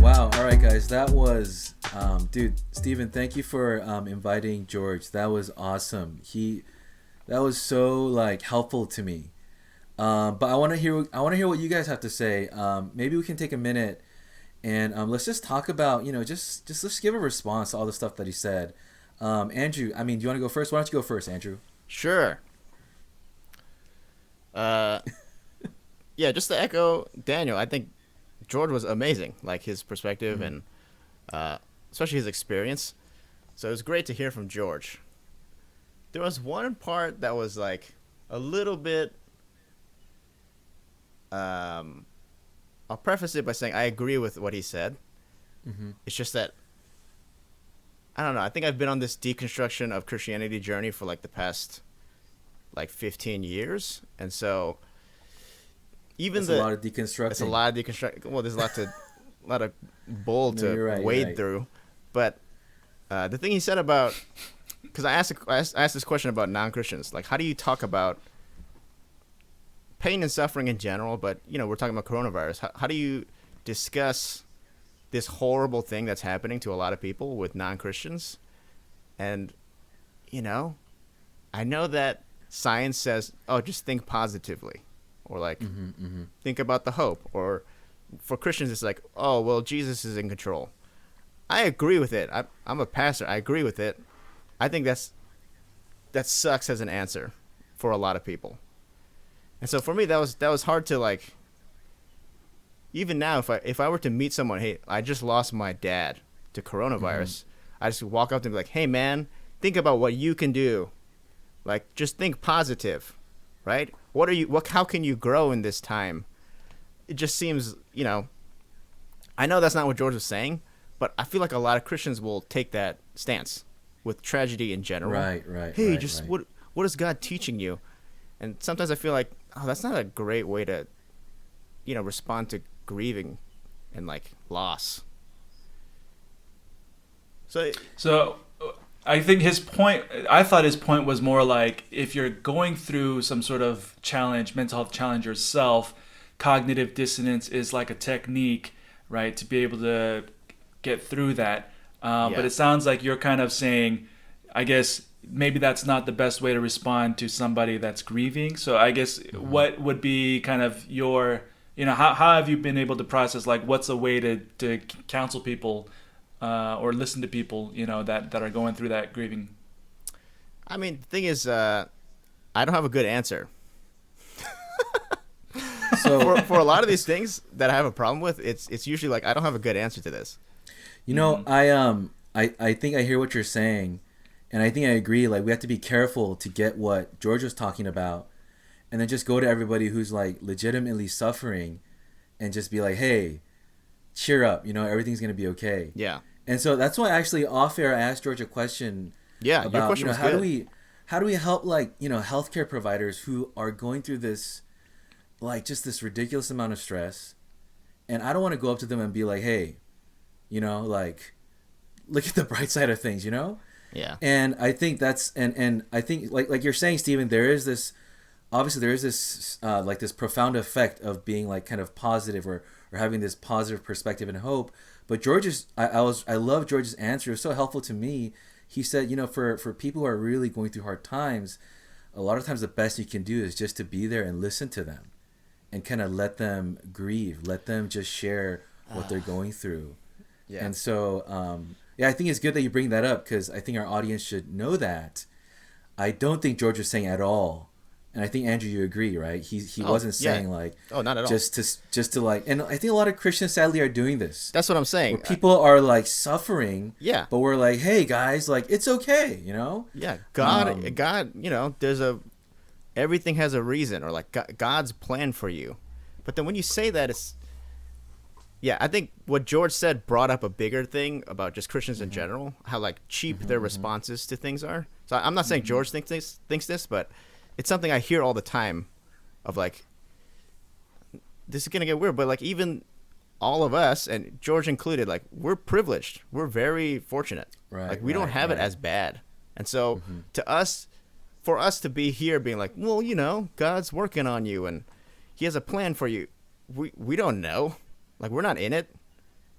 Wow. All right, guys. That was, dude, Steven, thank you for inviting George. That was awesome. That was so like helpful to me. But I want to hear what you guys have to say. Maybe we can take a minute and let's just talk about, just let's give a response to all the stuff that he said. Andrew, I mean, do you want to go first? Why don't you go first, Andrew? Sure. Yeah, just to echo Daniel, I think George was amazing, like his perspective and especially his experience. So it was great to hear from George. There was one part that was like a little bit. I'll preface it by saying I agree with what he said. Mm-hmm. It's just that I don't know. I think I've been on this deconstruction of Christianity journey for like the past like 15 years, and so even That's a lot of deconstructing. It's a lot of deconstruct. Well, there's a lot of bull to wade through, but the thing he said about, because I asked this question about non-Christians, like how do you talk about pain and suffering in general, but we're talking about coronavirus. How do you discuss this horrible thing that's happening to a lot of people with non-Christians? And I know that science says, oh, just think positively, or like think about the hope, or for Christians it's like, oh well, Jesus is in control. I agree with it. I'm a pastor. I agree with it. I think that sucks as an answer for a lot of people. And so for me, that was hard to like. Even now, if I were to meet someone, hey, I just lost my dad to coronavirus, I just walk up to them and be like, hey man, think about what you can do. Like, just think positive, right? How can you grow in this time? It just seems, I know that's not what George was saying, but I feel like a lot of Christians will take that stance with tragedy in general. Right. Hey, what is God teaching you? And sometimes I feel like, oh, that's not a great way to, respond to grieving and like loss. So I think I thought his point was more like, if you're going through some sort of challenge, mental health challenge yourself, cognitive dissonance is like a technique, right, to be able to get through that. But it sounds like you're kind of saying, I guess, maybe that's not the best way to respond to somebody that's grieving. So I guess what would be kind of your, how have you been able to process, like, what's a way to counsel people or listen to people, that are going through that grieving? I mean, the thing is, I don't have a good answer. So for a lot of these things that I have a problem with, it's usually like, I don't have a good answer to this. I think I hear what you're saying, and I think I agree. Like, we have to be careful to get what George was talking about, and then just go to everybody who's like legitimately suffering, and just be like, hey, cheer up, everything's gonna be okay. Yeah. And so that's why actually off air I asked George a question. Yeah, about, your question was how good. do we help, like, healthcare providers who are going through this, like, just this ridiculous amount of stress, and I don't want to go up to them and be like, hey, like, look at the bright side of things, Yeah. And I think that's and I think like you're saying, Stephen, there is this like this profound effect of being like kind of positive or having this positive perspective and hope. But George's I love George's answer. It was so helpful to me. He said, for people who are really going through hard times, a lot of times the best you can do is just to be there and listen to them and kind of let them grieve, let them just share what they're going through. Yeah. And so I think it's good that you bring that up, because I think our audience should know that. I don't think George was saying at all, and I think, Andrew, you agree, right? He wasn't saying like, oh, not at all, just to like, and I think a lot of Christians sadly are doing this. That's what I'm saying. Where people are like suffering, but we're like, hey guys, like, it's okay, Yeah, God, there's everything has a reason, or like God's plan for you. But then when you say that, I think what George said brought up a bigger thing about just Christians in general, how like cheap their responses to things are. So I'm not saying George thinks this, but it's something I hear all the time of like, this is going to get weird, but like even all of us, and George included, like, we're privileged. We're very fortunate. Right. Like, we don't have it as bad. And so for us to be here being like, well, God's working on you and he has a plan for you. we don't know. Like, we're not in it,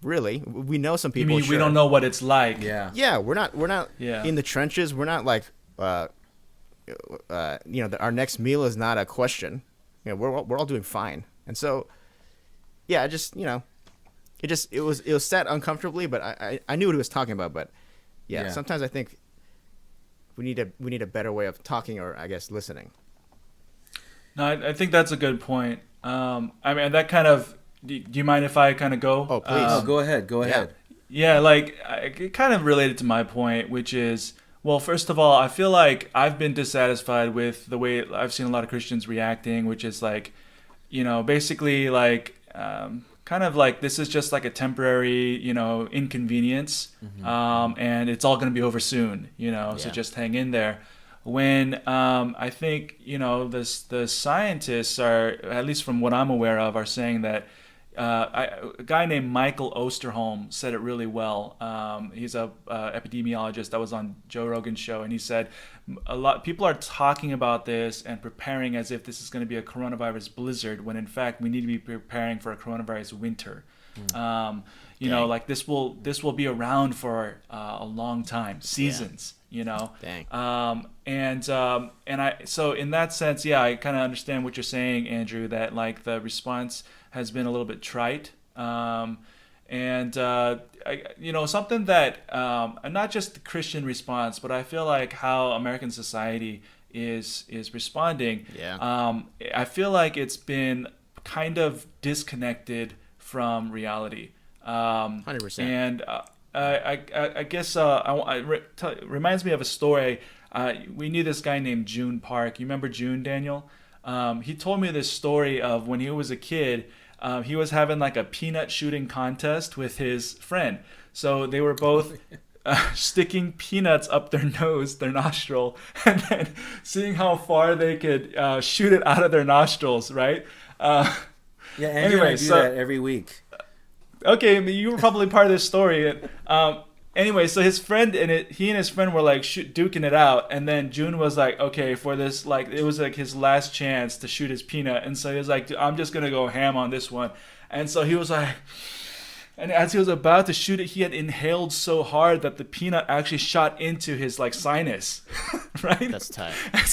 really. We know some You people. mean sure. we don't know what it's like? Yeah. Yeah, we're not Yeah. in the trenches. We're not like, our next meal is not a question. We're all doing fine. And so, yeah, I just, it was said uncomfortably, but I knew what he was talking about. But yeah, sometimes I think we need a better way of talking, or I guess listening. No, I think that's a good point. I mean, that kind of. Do you mind if I kind of go? Oh, please. Go ahead. Go ahead. Yeah, it kind of related to my point, which is, well, first of all, I feel like I've been dissatisfied with the way I've seen a lot of Christians reacting, which is like, basically like, kind of like this is just like a temporary, inconvenience, and it's all going to be over soon, so just hang in there. When I think, the scientists are, at least from what I'm aware of, are saying that a guy named Michael Osterholm said it really well. He's a epidemiologist that was on Joe Rogan's show, and he said a lot people are talking about this and preparing as if this is going to be a coronavirus blizzard, when in fact we need to be preparing for a coronavirus winter. Like this will be around for a long time, seasons. Dang. And I so in that sense, I kind of understand what you're saying, Andrew, that like the response has been a little bit trite, something that not just the Christian response, but I feel like how American society is responding. I feel like it's been kind of disconnected from reality. 100%. And I guess it reminds me of a story. We knew this guy named June Park. You remember June, Daniel? He told me this story of when he was a kid. He was having like a peanut shooting contest with his friend. So they were both sticking peanuts up their nose, their nostril, and then seeing how far they could shoot it out of their nostrils, right? Andrew and I do that every week. Okay, I mean, you were probably part of this story. Anyway, so his friend he and his friend were like duking it out, and then June was like, okay, for this, like it was like his last chance to shoot his peanut, and so he was like, I'm just gonna go ham on this one, and so he was like, and as he was about to shoot it, he had inhaled so hard that the peanut actually shot into his like sinus, right? That's tight. And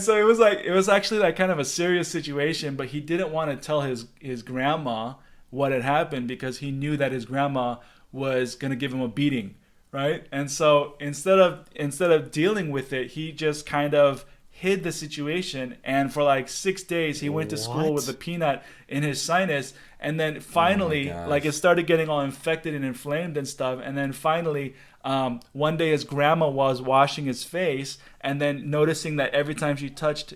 so it was actually like kind of a serious situation, but he didn't want to tell his grandma what had happened because he knew that his grandma was going to give him a beating, right? And so instead of dealing with it, he just kind of hid the situation, and for like 6 days he went to school with a peanut in his sinus, and then finally like it started getting all infected and inflamed and stuff, and then finally one day his grandma was washing his face and then noticing that every time she touched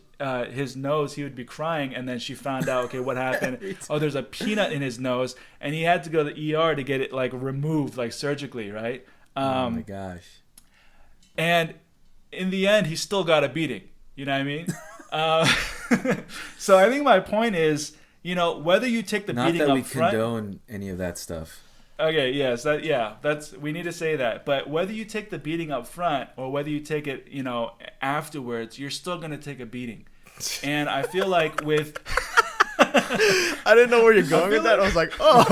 his nose he would be crying, and then she found out, okay, what happened? Oh, there's a peanut in his nose, and he had to go to the ER to get it like removed, like surgically, right? Oh my gosh. And in the end he still got a beating, you know what I mean? So I think my point is, whether you take the beating up front. Not that we condone any of that stuff. Okay, yes, we need to say that. But whether you take the beating up front or whether you take it, afterwards, you're still going to take a beating. And I feel like with I didn't know where you're going with that. I was like, oh.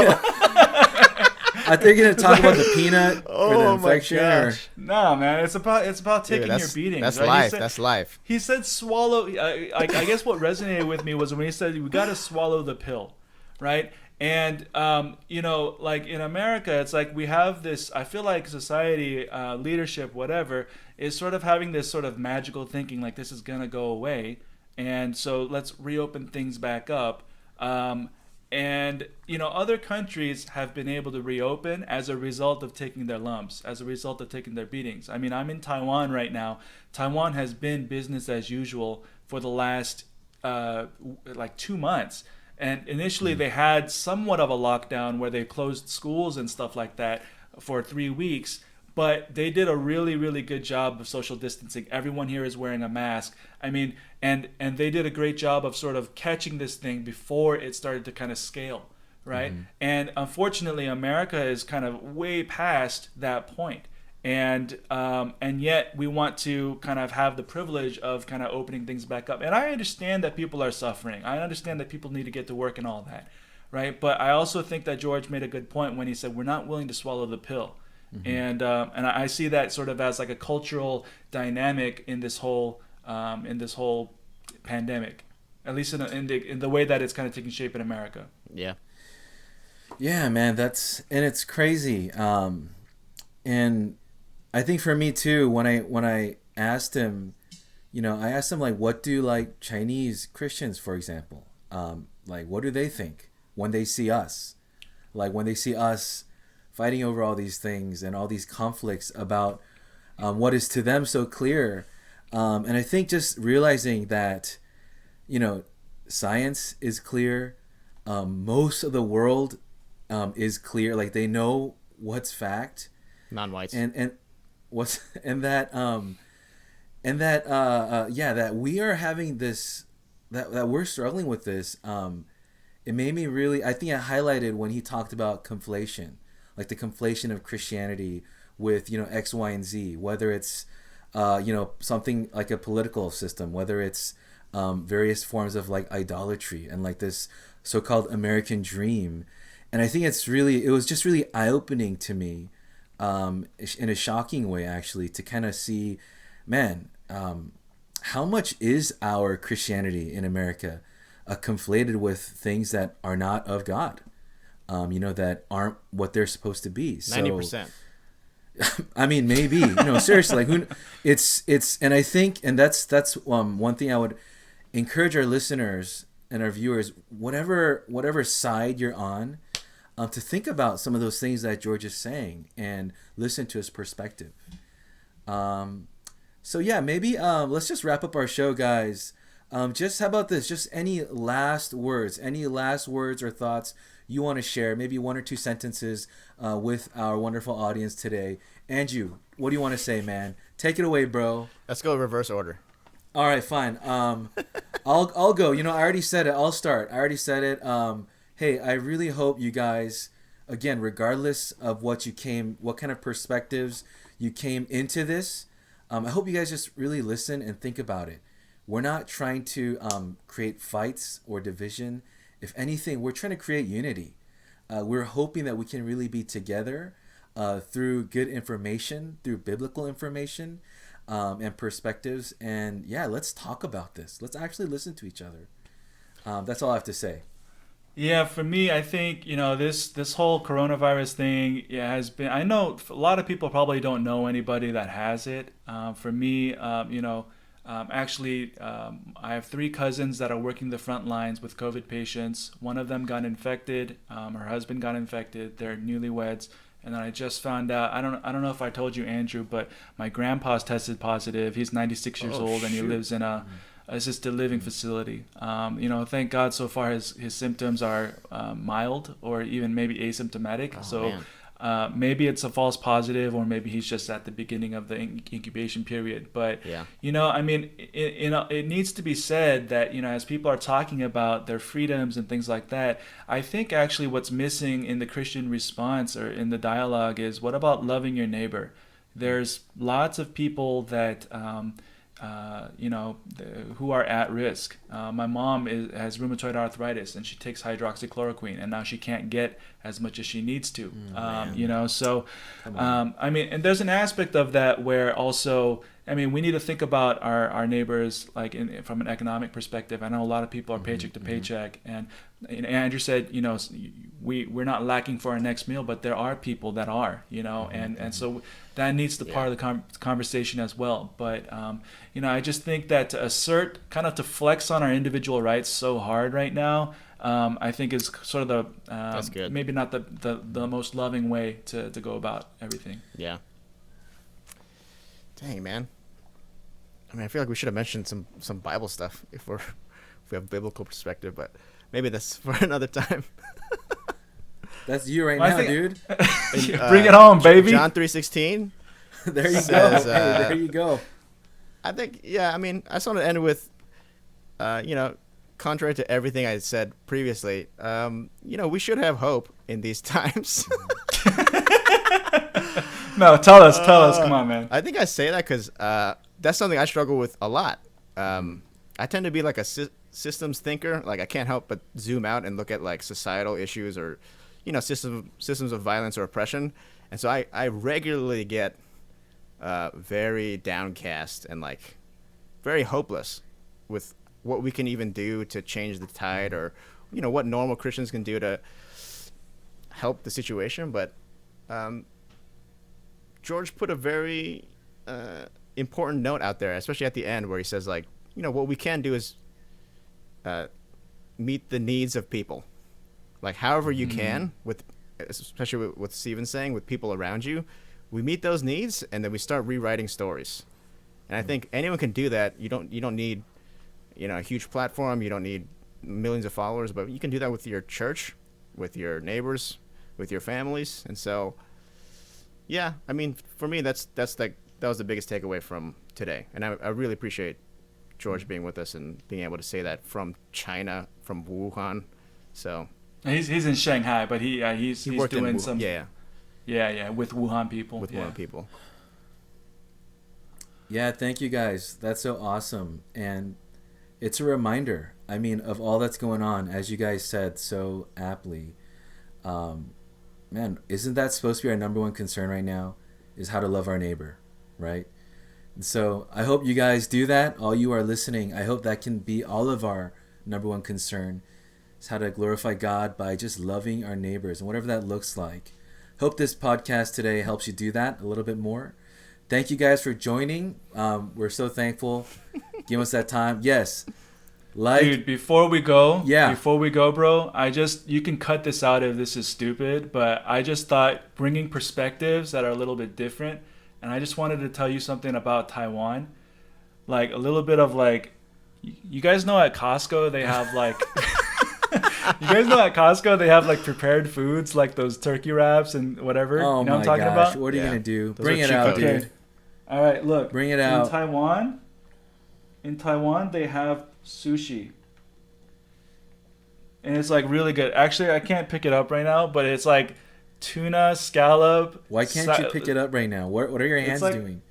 I think you're gonna talk about the peanut or the infection. Or... No, man, it's about taking your beatings. That's right? life. That's life. He said swallow. I guess what resonated with me was when he said we got to swallow the pill, right? And like in America, it's like we have this. I feel like society, leadership, whatever, is sort of having this sort of magical thinking, like this is gonna go away, and so let's reopen things back up. And other countries have been able to reopen as a result of taking their lumps, as a result of taking their beatings. I mean, I'm in Taiwan right now. Taiwan has been business as usual for the last 2 months. And initially they had somewhat of a lockdown where they closed schools and stuff like that for 3 weeks. But they did a really, really good job of social distancing. Everyone here is wearing a mask. I mean, and they did a great job of sort of catching this thing before it started to kind of scale, right? Mm-hmm. And unfortunately, America is kind of way past that point. and yet we want to kind of have the privilege of kind of opening things back up. And I understand that people are suffering. I understand that people need to get to work and all that, right? But I also think that George made a good point when he said we're not willing to swallow the pill. And I see that sort of as like a cultural dynamic in this whole pandemic, at least in the way that it's kind of taking shape in America. Yeah. Yeah, man, it's crazy. And I think for me too, when I asked him, I asked him like, what do like Chinese Christians, for example, like what do they think when they see us, like when they see us fighting over all these things and all these conflicts about what is to them so clear, and I think just realizing that, science is clear, most of the world is clear, like they know what's fact, non-whites, and what's that we are having this, that we're struggling with this. It made me really, I think I highlighted when he talked about conflation, like the conflation of Christianity with X, Y, and Z, whether it's something like a political system, whether it's various forms of like idolatry and like this so-called American dream. And I think it was just really eye-opening to me, in a shocking way, actually, to kind of see, man, how much is our Christianity in America conflated with things that are not of God, that aren't what they're supposed to be. 90%. I mean, maybe, seriously, like and I think, and that's one thing I would encourage our listeners and our viewers, whatever side you're on, to think about some of those things that George is saying and listen to his perspective. So yeah, maybe let's just wrap up our show, guys. Just how about this? Just any last words or thoughts you want to share? Maybe one or two sentences with our wonderful audience today. Andrew, what do you want to say, man? Take it away, bro. Let's go reverse order. All right, fine. I'll go. I already said it. I'll start. I already said it. Hey, I really hope you guys, again, regardless of what kind of perspectives you came into this, I hope you guys just really listen and think about it. We're not trying to create fights or division. If anything, we're trying to create unity. We're hoping that we can really be together through good information, through biblical information and perspectives. And yeah, let's talk about this. Let's actually listen to each other. That's all I have to say. Yeah, for me, I think, this whole coronavirus thing has been, I know a lot of people probably don't know anybody that has it. For me, actually, I have 3 cousins that are working the front lines with COVID patients. One of them got infected. Her husband got infected. They're newlyweds. And then I just found out, I don't know if I told you, Andrew, but my grandpa's tested positive. He's 96 years old, and he lives in a assisted living facility. Thank God so far his symptoms are mild or even maybe asymptomatic. Maybe it's a false positive, or maybe he's just at the beginning of the incubation period. But it needs to be said that as people are talking about their freedoms and things like that, I think actually what's missing in the Christian response or in the dialogue is, what about loving your neighbor? There's lots of people that who are at risk. My mom has rheumatoid arthritis, and she takes hydroxychloroquine, and now she can't get as much as she needs to. And there's an aspect of that where also, we need to think about our neighbors, like from an economic perspective. I know a lot of people are paycheck to paycheck, and Andrew said, we're not lacking for our next meal, but there are people that are, and so that needs to part of the conversation as well. But I just think that to flex on our individual rights so hard right now, I think is sort of the maybe not the most loving way to go about everything. Yeah. Dang, man. I feel like we should have mentioned some Bible stuff if we have biblical perspective, but maybe that's for another time. That's you right now, dude. Bring it home, baby. John 3:16. There you go. There you go. I think, I just want to end with, contrary to everything I said previously, we should have hope in these times. No, tell us. Come on, man. I think I say that because that's something I struggle with a lot. I tend to be like a systems thinker. Like I can't help but zoom out and look at like societal issues or, systems of violence or oppression. And so I regularly get very downcast and like very hopeless with what we can even do to change the tide or, what normal Christians can do to help the situation. But George put a very important note out there, especially at the end where he says like, what we can do is meet the needs of people. Like however you can, especially with Steven saying, with people around you, we meet those needs and then we start rewriting stories. And I think anyone can do that. You don't need, a huge platform. You don't need millions of followers, but you can do that with your church, with your neighbors, with your families. And so, yeah, I mean, for me, that was the biggest takeaway from today. And I really appreciate George being with us and being able to say that from China, from Wuhan. So he's in Shanghai, but he's doing some yeah with Wuhan people. Wuhan people. Yeah, thank you guys. That's so awesome. And it's a reminder, I mean, of all that's going on, as you guys said so aptly. Man, isn't that supposed to be our number one concern right now? Is how to love our neighbor, right? And so I hope you guys do that. All you are listening, I hope that can be all of our number one concern. Is how to glorify God by just loving our neighbors and whatever that looks like. Hope this podcast today helps you do that a little bit more. Thank you guys for joining. We're so thankful. Give us that time. Yes. Dude, before we go, bro, you can cut this out if this is stupid, but I just thought bringing perspectives that are a little bit different, and I just wanted to tell you something about Taiwan. Like a little bit of like, you guys know at Costco they have like, like prepared foods like those turkey wraps and whatever. Oh, you know my what I'm talking gosh. about? What are you going to do? Those Bring are it cheap out, cookies. dude. Okay. All right, look. Bring it out. In Taiwan, they have sushi. And it's like really good. Actually, I can't pick it up right now, but it's like tuna, scallop. Why can't you pick it up right now? What are your hands doing?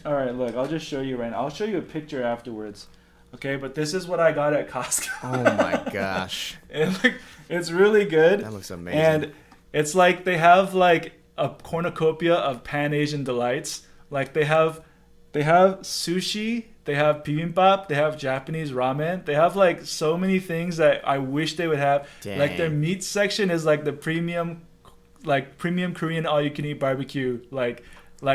All right, look, I'll just show you right now. I'll show you a picture afterwards. Okay, but this is what I got at Costco. Oh my gosh. It's really good. That looks amazing. And it's like they have like a cornucopia of Pan Asian delights. Like they have sushi, they have bibimbap, they have Japanese ramen. They have like so many things that I wish they would have. Dang. Like their meat section is like the premium Korean all you can eat barbecue, like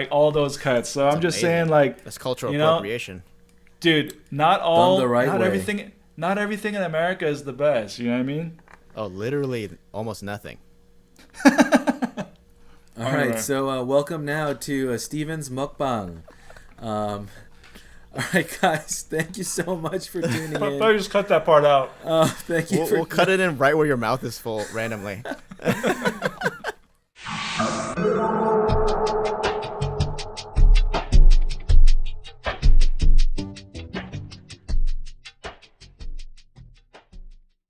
all those cuts. So That's I'm just amazing. saying like that's cultural appropriation. Dude, not way. everything in America is the best, you know what I mean? Oh, literally almost nothing. All right, so welcome now to Steven's Mukbang. All right, guys, thank you so much for tuning in. Probably just cut that part out. Thank you. We'll cut it in right where your mouth is full randomly.